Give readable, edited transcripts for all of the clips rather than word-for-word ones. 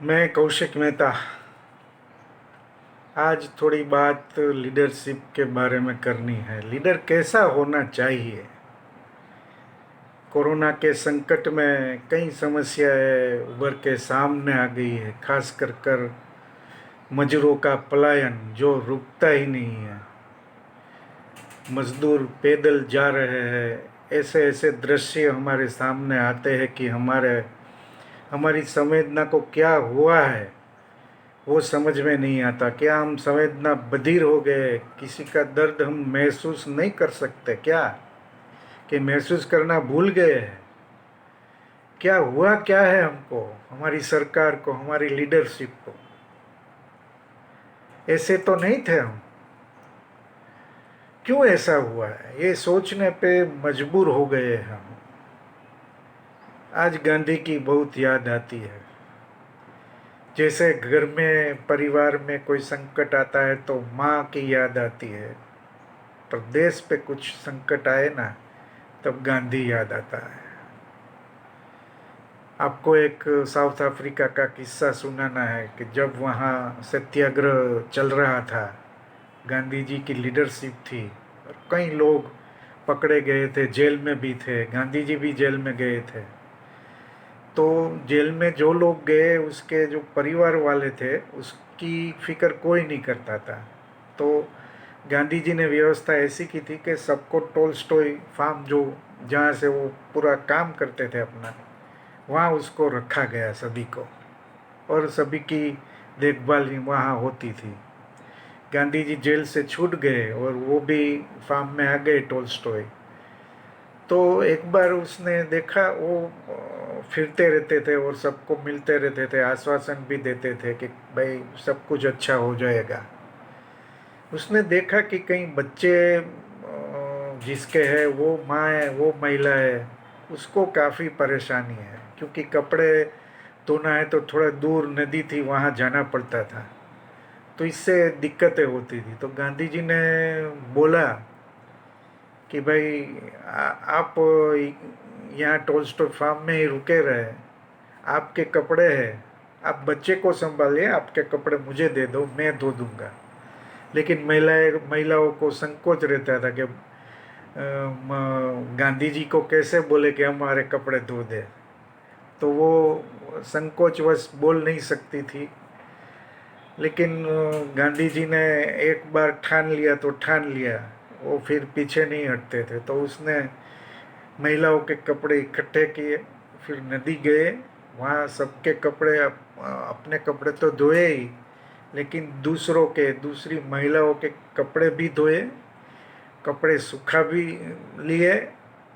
मैं कौशिक मेहता। आज थोड़ी बात लीडरशिप के बारे में करनी है। लीडर कैसा होना चाहिए। कोरोना के संकट में कई समस्याएं उभर के सामने आ गई है, खास कर मजदूरों का पलायन जो रुकता ही नहीं है। मजदूर पैदल जा रहे हैं। ऐसे ऐसे दृश्य हमारे सामने आते हैं कि हमारी संवेदना को क्या हुआ है वो समझ में नहीं आता। क्या हम संवेदना बधिर हो गए, किसी का दर्द हम महसूस नहीं कर सकते क्या, कि महसूस करना भूल गए हैं। क्या हुआ क्या है हमको, हमारी सरकार को, हमारी लीडरशिप को। ऐसे तो नहीं थे हम। क्यों ऐसा हुआ है ये सोचने पे मजबूर हो गए हम। आज गांधी की बहुत याद आती है। जैसे घर में, परिवार में कोई संकट आता है तो माँ की याद आती है, पर देश पे कुछ संकट आए ना तब गांधी याद आता है। आपको एक साउथ अफ्रीका का किस्सा सुनाना है कि जब वहाँ सत्याग्रह चल रहा था, गांधी जी की लीडरशिप थी और कई लोग पकड़े गए थे, जेल में भी थे, गांधी जी भी जेल में गए थे। तो जेल में जो लोग गए उसके जो परिवार वाले थे उसकी फिक्र कोई नहीं करता था। तो गांधी जी ने व्यवस्था ऐसी की थी कि सबको टोल्स्टॉय फार्म, जो जहाँ से वो पूरा काम करते थे अपना, वहाँ उसको रखा गया सभी को, और सभी की देखभाल वहाँ होती थी। गांधी जी जेल से छूट गए और वो भी फार्म में आ गए टोल्स्टॉय। तो एक बार उसने देखा, वो फिरते रहते थे और सबको मिलते रहते थे, आश्वासन भी देते थे कि भाई सब कुछ अच्छा हो जाएगा। उसने देखा कि कई बच्चे जिसके है वो माँ है, वो महिला है, उसको काफ़ी परेशानी है, क्योंकि कपड़े धोना है तो थोड़ा दूर नदी थी, वहाँ जाना पड़ता था। तो इससे दिक्कतें होती थी। तो गांधी जी ने बोला कि भाई आप यहाँ टोल्स्टॉय फार्म में ही रुके रहे, आपके कपड़े हैं, आप बच्चे को संभालिए, आपके कपड़े मुझे दे दो, मैं धो दूंगा। लेकिन महिलाओं को संकोच रहता था कि गांधी जी को कैसे बोले कि हमारे कपड़े धो दे। तो वो संकोचवश बोल नहीं सकती थी। लेकिन गांधी जी ने एक बार ठान लिया तो ठान लिया, वो फिर पीछे नहीं हटते थे। तो उसने महिलाओं के कपड़े इकट्ठे किए, फिर नदी गए, वहाँ सबके कपड़े, अपने कपड़े तो धोए ही, लेकिन दूसरों के, दूसरी महिलाओं के कपड़े भी धोए, कपड़े सूखा भी लिए,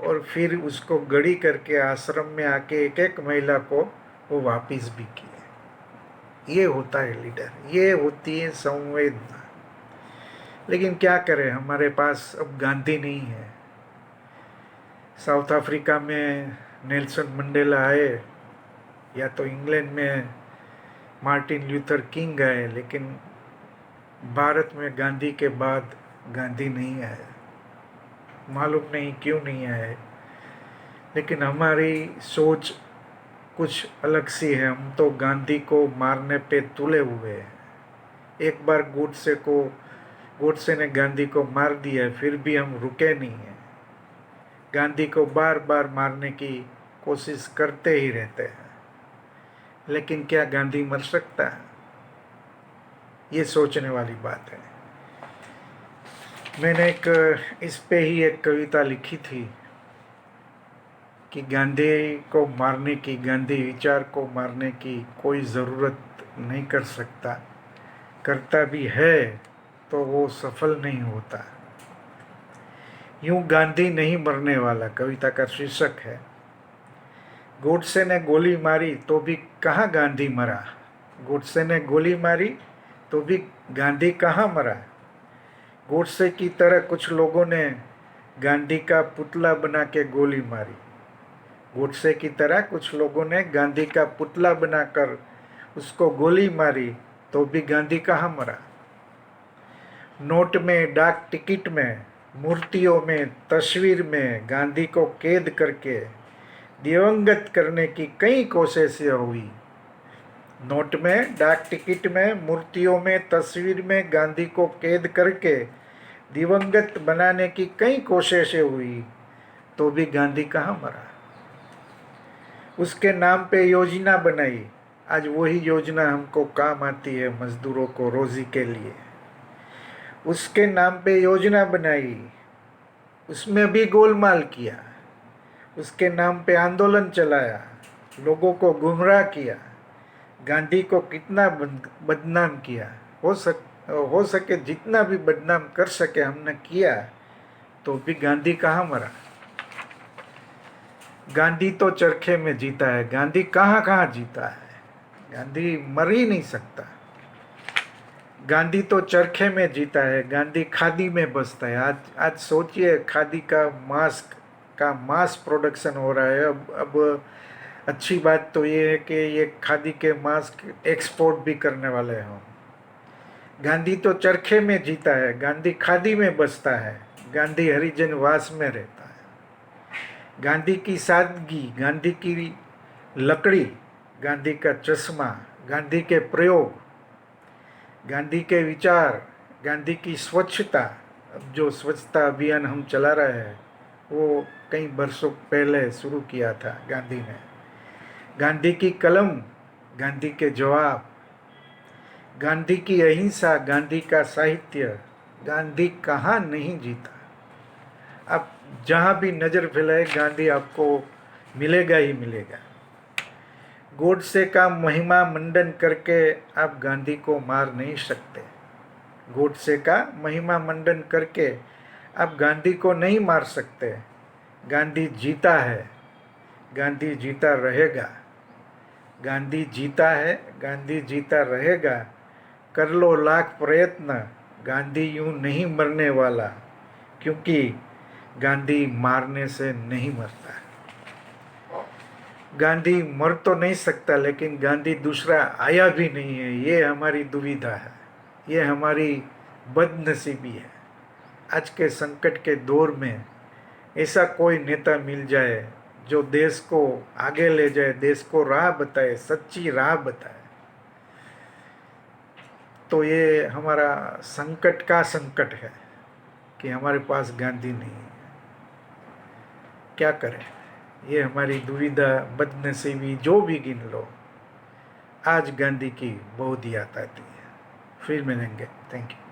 और फिर उसको गड़ी करके आश्रम में आके एक एक महिला को वो वापिस भी किए। ये होता है लीडर, ये होती है संवेदना। लेकिन क्या करें, हमारे पास अब गांधी नहीं है। साउथ अफ्रीका में नेल्सन मंडेला आए, या तो इंग्लैंड में मार्टिन ल्यूथर किंग आए, लेकिन भारत में गांधी के बाद गांधी नहीं आए। मालूम नहीं क्यों नहीं आए, लेकिन हमारी सोच कुछ अलग सी है। हम तो गांधी को मारने पे तुले हुए हैं। एक बार गोडसे ने गांधी को मार दिया, फिर भी हम रुके नहीं हैं। गांधी को बार बार मारने की कोशिश करते ही रहते हैं। लेकिन क्या गांधी मर सकता है? ये सोचने वाली बात है। मैंने इस पे ही एक कविता लिखी थी कि गांधी को मारने की, गांधी विचार को मारने की कोई ज़रूरत नहीं कर सकता, करता भी है तो वो सफल नहीं होता। यूं गांधी नहीं मरने वाला, कविता का शीर्षक है। गोडसे ने गोली मारी तो भी कहाँ गांधी मरा। गोडसे ने गोली मारी तो भी गांधी कहाँ मरा। गोडसे की तरह कुछ लोगों ने गांधी का पुतला बना के गोली मारी। गोडसे की तरह कुछ लोगों ने गांधी का पुतला बनाकर उसको गोली मारी, तो भी गांधी कहाँ मरा। नोट में, डाक टिकट में, मूर्तियों में, तस्वीर में गांधी को कैद करके दिवंगत करने की कई कोशिशें हुई, नोट में, डाक टिकट में, मूर्तियों में, तस्वीर में गांधी को कैद करके दिवंगत बनाने की कई कोशिशें हुई, तो भी गांधी कहाँ मरा। उसके नाम पे योजना बनाई, आज वही योजना हमको काम आती है, मजदूरों को रोजी के लिए। उसके नाम पे योजना बनाई, उसमें भी गोलमाल किया। उसके नाम पे आंदोलन चलाया, लोगों को गुमराह किया, गांधी को कितना बदनाम किया। हो सके जितना भी बदनाम कर सके हमने किया, तो भी गांधी कहाँ मरा। गांधी तो चरखे में जीता है, गांधी कहाँ कहाँ जीता है। गांधी मर ही नहीं सकता। गांधी तो चरखे में जीता है, गांधी खादी में बसता है। आज सोचिए, खादी का मास प्रोडक्शन हो रहा है। अब अच्छी बात तो ये है कि ये खादी के मास्क एक्सपोर्ट भी करने वाले हैं। गांधी तो चरखे में जीता है, गांधी खादी में बसता है, गांधी हरिजन वास में रहता है। गांधी की सादगी, गांधी की लकड़ी, गांधी का चश्मा, गांधी के प्रयोग, गांधी के विचार, गांधी की स्वच्छता। अब जो स्वच्छता अभियान हम चला रहे हैं, वो कई वर्षों पहले शुरू किया था गांधी ने। गांधी की कलम, गांधी के जवाब, गांधी की अहिंसा, गांधी का साहित्य। गांधी कहाँ नहीं जीता। आप जहाँ भी नज़र फैलाए, गांधी आपको मिलेगा ही मिलेगा। गोडसे का महिमा मंडन करके आप गांधी को मार नहीं सकते। गोडसे का महिमा मंडन करके आप गांधी को नहीं मार सकते। गांधी जीता है, गांधी जीता रहेगा। गांधी जीता है, गांधी जीता रहेगा। कर लो लाख प्रयत्न, गांधी यूं नहीं मरने वाला, क्योंकि गांधी मारने से नहीं मरता। गांधी मर तो नहीं सकता, लेकिन गांधी दूसरा आया भी नहीं है। ये हमारी दुविधा है, ये हमारी बदनसीबी है। आज के संकट के दौर में ऐसा कोई नेता मिल जाए जो देश को आगे ले जाए, देश को राह बताए, सच्ची राह बताए, तो ये हमारा संकट का संकट है कि हमारे पास गांधी नहीं है। क्या करें, ये हमारी दुविधा, बदनसीबी जो भी गिन लो, आज गांधी की बहुत याद आती है। फिर मिलेंगे। Thank you.